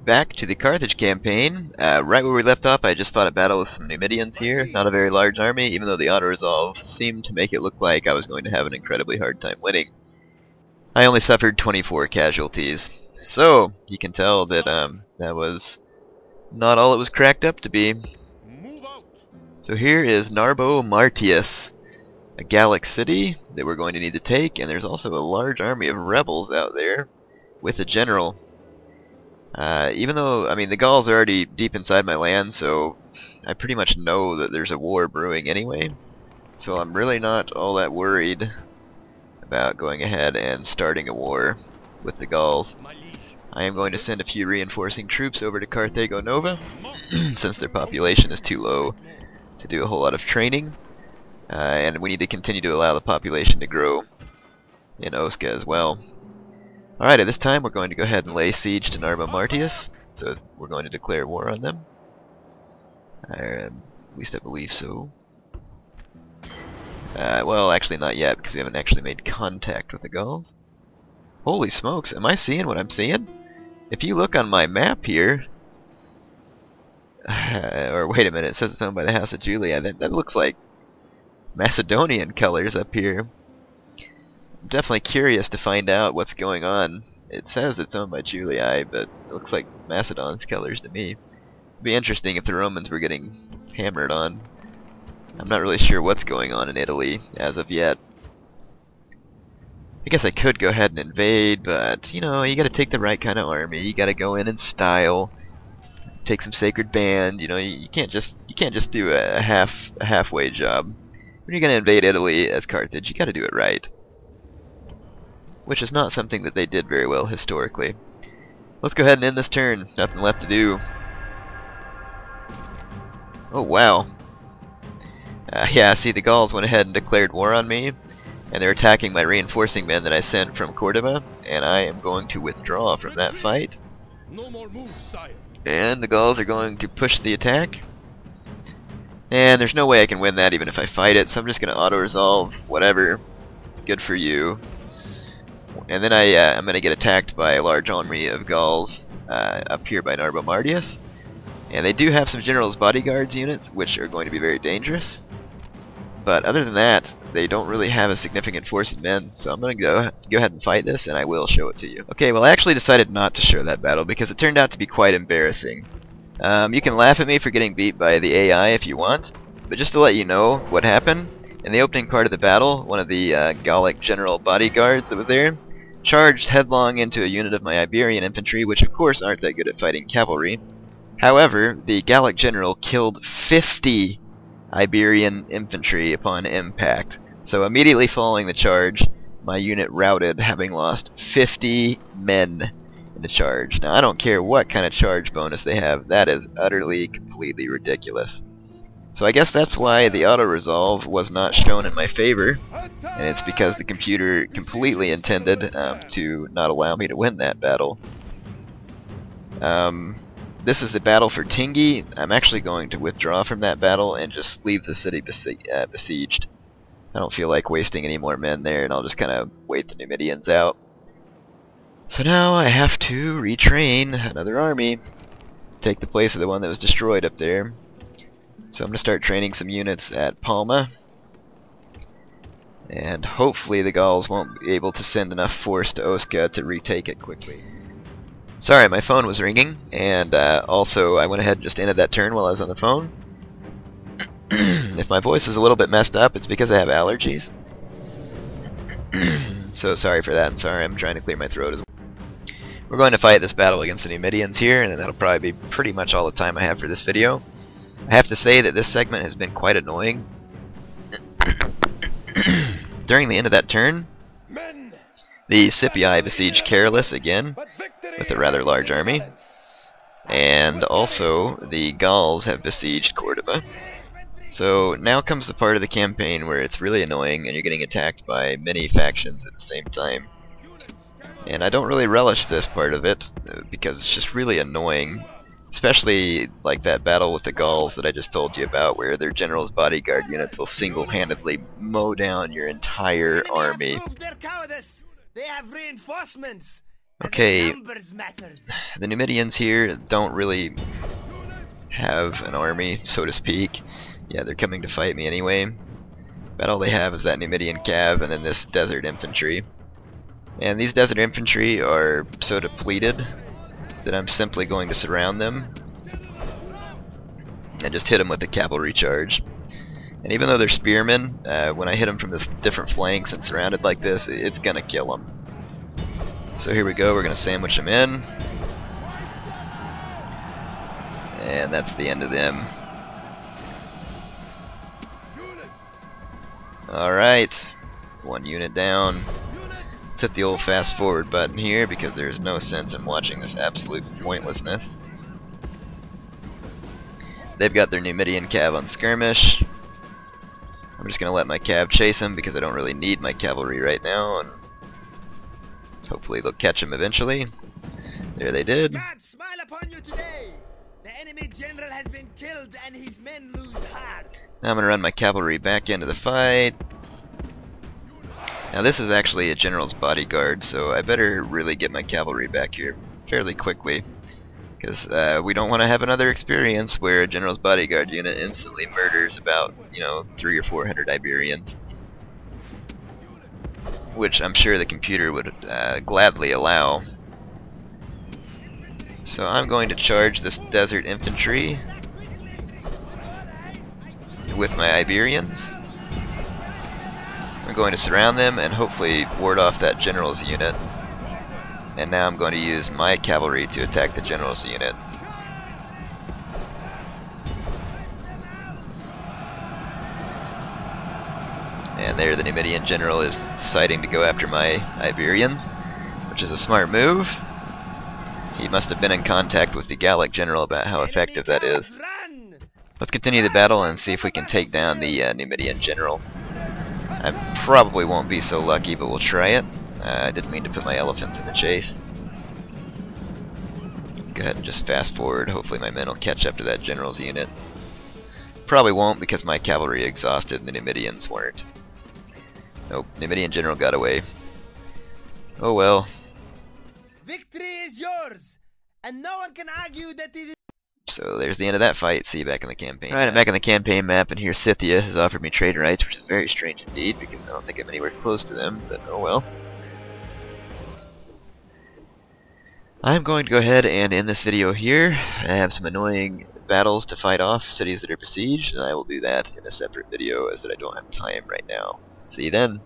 back to the Carthage campaign. Right where we left off, I just fought a battle with some Numidians here. Not a very large army, even though the auto-resolve seemed to make it look like I was going to have an incredibly hard time winning. I only suffered 24 casualties. So, you can tell that that was not all it was cracked up to be. So here is Narbo Martius, a Gallic city that we're going to need to take, and there's also a large army of rebels out there with a general. Even though, I mean, the Gauls are already deep inside my land, so I pretty much know that there's a war brewing anyway. So I'm really not all that worried about going ahead and starting a war with the Gauls. I am going to send a few reinforcing troops over to Carthago Nova, since their population is too low to do a whole lot of training. And we need to continue to allow the population to grow in Osca as well. Alright, at this time we're going to go ahead and lay siege to Narbo Martius, so we're going to declare war on them. At least I believe so. Well, actually not yet, because we haven't actually made contact with the Gauls. Holy smokes, am I seeing what I'm seeing? If you look on my map here, or wait a minute, it says it's owned by the House of Julia. That looks like Macedonian colors up here. I'm definitely curious to find out what's going on. It says it's owned by Julii, but it looks like Macedon's colors to me. It'd be interesting if the Romans were getting hammered on. I'm not really sure what's going on in Italy as of yet. I guess I could go ahead and invade, but you know, you gotta take the right kind of army. You gotta go in style, take some sacred band. You know, you can't just do a halfway job. When you're gonna invade Italy as Carthage, you gotta do it right. Which is not something that they did very well historically. Let's go ahead and end this turn. Nothing left to do. Oh wow. Yeah, see, the Gauls went ahead and declared war on me, and they're attacking my reinforcing men that I sent from Cordoba, and I am going to withdraw from that fight. No more moves, sire. And the Gauls are going to push the attack. And there's no way I can win that even if I fight it, so I'm just going to auto-resolve. Whatever. Good for you. And then I'm going to get attacked by a large army of Gauls up here by Narbo Martius. And they do have some generals' bodyguards units, which are going to be very dangerous. But other than that, they don't really have a significant force of men, so I'm going to go ahead and fight this, and I will show it to you. Okay, well I actually decided not to show that battle, because it turned out to be quite embarrassing. You can laugh at me for getting beat by the AI if you want, but just to let you know what happened, in the opening part of the battle, one of the Gallic general bodyguards that was there charged headlong into a unit of my Iberian infantry, which of course aren't that good at fighting cavalry. However, the Gallic general killed 50 Iberian infantry upon impact. So immediately following the charge, my unit routed, having lost 50 men in the charge. Now I don't care what kind of charge bonus they have, that is utterly, completely ridiculous. So I guess that's why the auto-resolve was not shown in my favor, and it's because the computer completely intended to not allow me to win that battle. This is the battle for Tingi. I'm actually going to withdraw from that battle and just leave the city besieged. I don't feel like wasting any more men there, and I'll just kind of wait the Numidians out. So now I have to retrain another army, take the place of the one that was destroyed up there. So I'm going to start training some units at Palma, and hopefully the Gauls won't be able to send enough force to Osca to retake it quickly. Sorry, my phone was ringing, and also I went ahead and just ended that turn while I was on the phone. If my voice is a little bit messed up, it's because I have allergies. So sorry for that, and sorry, I'm trying to clear my throat as well. We're going to fight this battle against the Numidians here, and that'll probably be pretty much all the time I have for this video. I have to say that this segment has been quite annoying. During the end of that turn, the Scipii besieged Carolus again, with a rather large army, and also the Gauls have besieged Cordoba. So now comes the part of the campaign where it's really annoying and you're getting attacked by many factions at the same time. And I don't really relish this part of it, because it's just really annoying. Especially like that battle with the Gauls that I just told you about, where their general's bodyguard units will single-handedly mow down your entire army. Prove their cowardice. They have reinforcements. Okay, the Numidians here don't really have an army, so to speak. Yeah, they're coming to fight me anyway. But all they have is that Numidian cav and then this desert infantry. And these desert infantry are so depleted that I'm simply going to surround them and just hit them with the cavalry charge. And even though they're spearmen, when I hit them from the different flanks and surrounded like this, it's gonna kill them. So here we go, we're gonna sandwich them in. And that's the end of them. Alright, one unit down. Let's hit the old fast forward button here because there's no sense in watching this absolute pointlessness. They've got their Numidian cav on skirmish. I'm just gonna let my cav chase them because I don't really need my cavalry right now, and hopefully they'll catch him eventually. There they did. God smile upon you today. The enemy general has been killed and his men lose hard. Now I'm gonna run my cavalry back into the fight. Now this is actually a general's bodyguard, so I better really get my cavalry back here fairly quickly, because we don't want to have another experience where a general's bodyguard unit instantly murders about, 300 or 400 Iberians, which I'm sure the computer would gladly allow. So I'm going to charge this desert infantry with my Iberians. I'm going to surround them and hopefully ward off that general's unit. And now I'm going to use my cavalry to attack the general's unit. And there the Numidian general is deciding to go after my Iberians, which is a smart move. He must have been in contact with the Gallic general about how effective that is. Let's continue the battle and see if we can take down the Numidian general. I probably won't be so lucky, but we'll try it. I didn't mean to put my elephants in the chase. Go ahead and just fast forward. Hopefully my men will catch up to that general's unit. Probably won't because my cavalry exhausted and the Numidians weren't. Nope, Numidian general got away. Oh well. Victory is yours, and no one can argue that it is. So there's the end of that fight. See you back in the campaign. Alright, I'm back in the campaign map, and here Scythia has offered me trade rights, which is very strange indeed, because I don't think I'm anywhere close to them, but oh well. I'm going to go ahead and end this video here. I have some annoying battles to fight off, cities that are besieged, and I will do that in a separate video as that I don't have time right now. See you then.